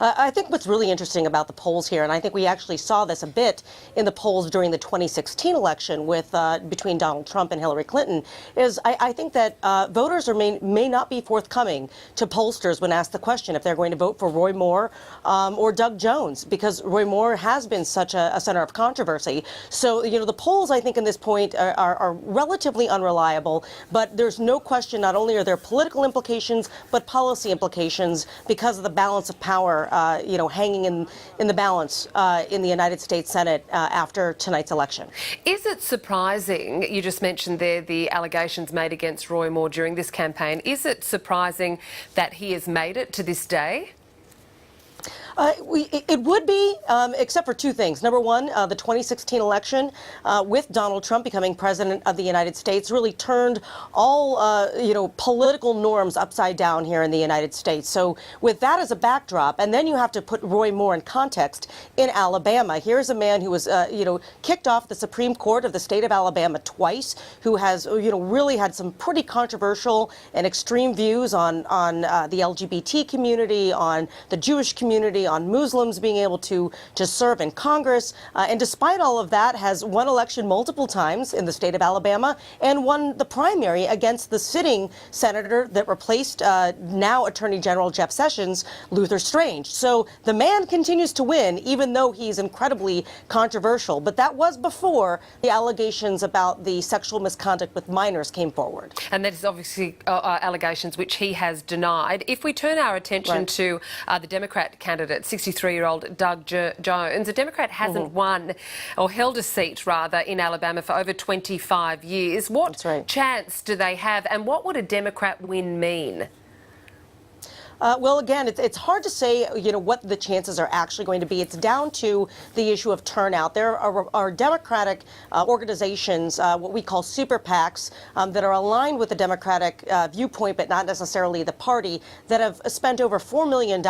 I think what's really interesting about the polls here, and I think we actually saw this a bit in the polls during the 2016 election with between Donald Trump and Hillary Clinton, is I think that voters may not be forthcoming to pollsters when asked the question if they're going to vote for Roy Moore or Doug Jones, because Roy Moore has been such a center of controversy. So, you know, the polls, I think, in this point are relatively unreliable, but there's no question not only are there political implications, but policy implications because of the balance of power hanging in the balance in the United States Senate after tonight's election. Is it surprising, you just mentioned there the allegations made against Roy Moore during this campaign, is it surprising that he has made it to this day? It would be, except for two things. Number one, the 2016 election with Donald Trump becoming president of the United States really turned all, political norms upside down here in the United States. So with that as a backdrop, and then you have to put Roy Moore in context in Alabama. Here's a man who was, kicked off the Supreme Court of the state of Alabama twice, who has, really had some pretty controversial and extreme views on the LGBT community, on the Jewish community, on Muslims being able to serve in Congress, and despite all of that, has won election multiple times in the state of Alabama and won the primary against the sitting senator that replaced now Attorney General Jeff Sessions, Luther Strange. So the man continues to win, even though he's incredibly controversial. But that was before the allegations about the sexual misconduct with minors came forward. And that is obviously allegations which he has denied. If we turn our attention to the Democrat candidate, 63-year-old Doug Jones, a Democrat hasn't won or held a seat, rather, in Alabama for over 25 years. What chance do they have, and what would a Democrat win mean? Well, again, it's hard to say, what the chances are actually going to be. It's down to the issue of turnout. There are Democratic organizations, what we call super PACs, that are aligned with the Democratic viewpoint, but not necessarily the party, that have spent over $4 million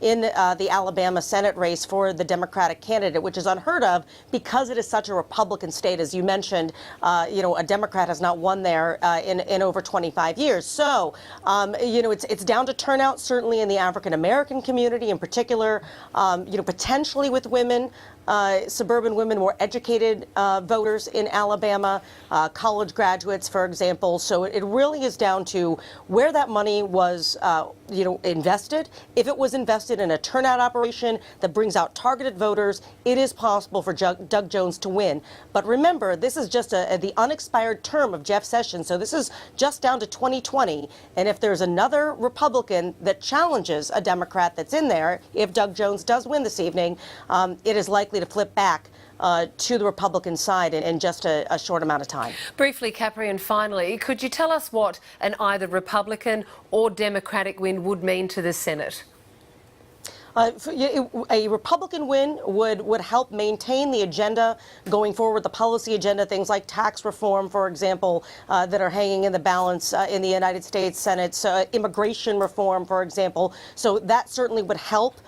in the Alabama Senate race for the Democratic candidate, which is unheard of because it is such a Republican state. As you mentioned, a Democrat has not won there in over 25 years. So, it's down to turnout. Certainly in the African-American community in particular, potentially with women, suburban women, more educated voters in Alabama, college graduates, for example. So it really is down to where that money was, invested. If it was invested in a turnout operation that brings out targeted voters, it is possible for Doug Jones to win. But remember, this is just the unexpired term of Jeff Sessions, so this is just down to 2020. And if there's another Republican that challenges a Democrat that's in there, if Doug Jones does win this evening, it is likely to flip back to the Republican side in just a short amount of time. Briefly, Capri, and finally, could you tell us what an either Republican or Democratic win would mean to the Senate? A Republican win would help maintain the agenda going forward, the policy agenda, things like tax reform, for example, that are hanging in the balance in the United States Senate, immigration reform, for example. So that certainly would help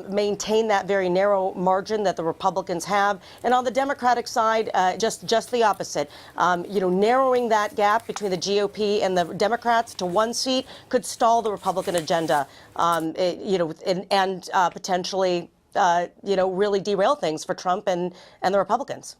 maintain that very narrow margin that the Republicans have. And on the Democratic side, just the opposite. Narrowing that gap between the GOP and the Democrats to one seat could stall the Republican agenda, and potentially, really derail things for Trump and the Republicans.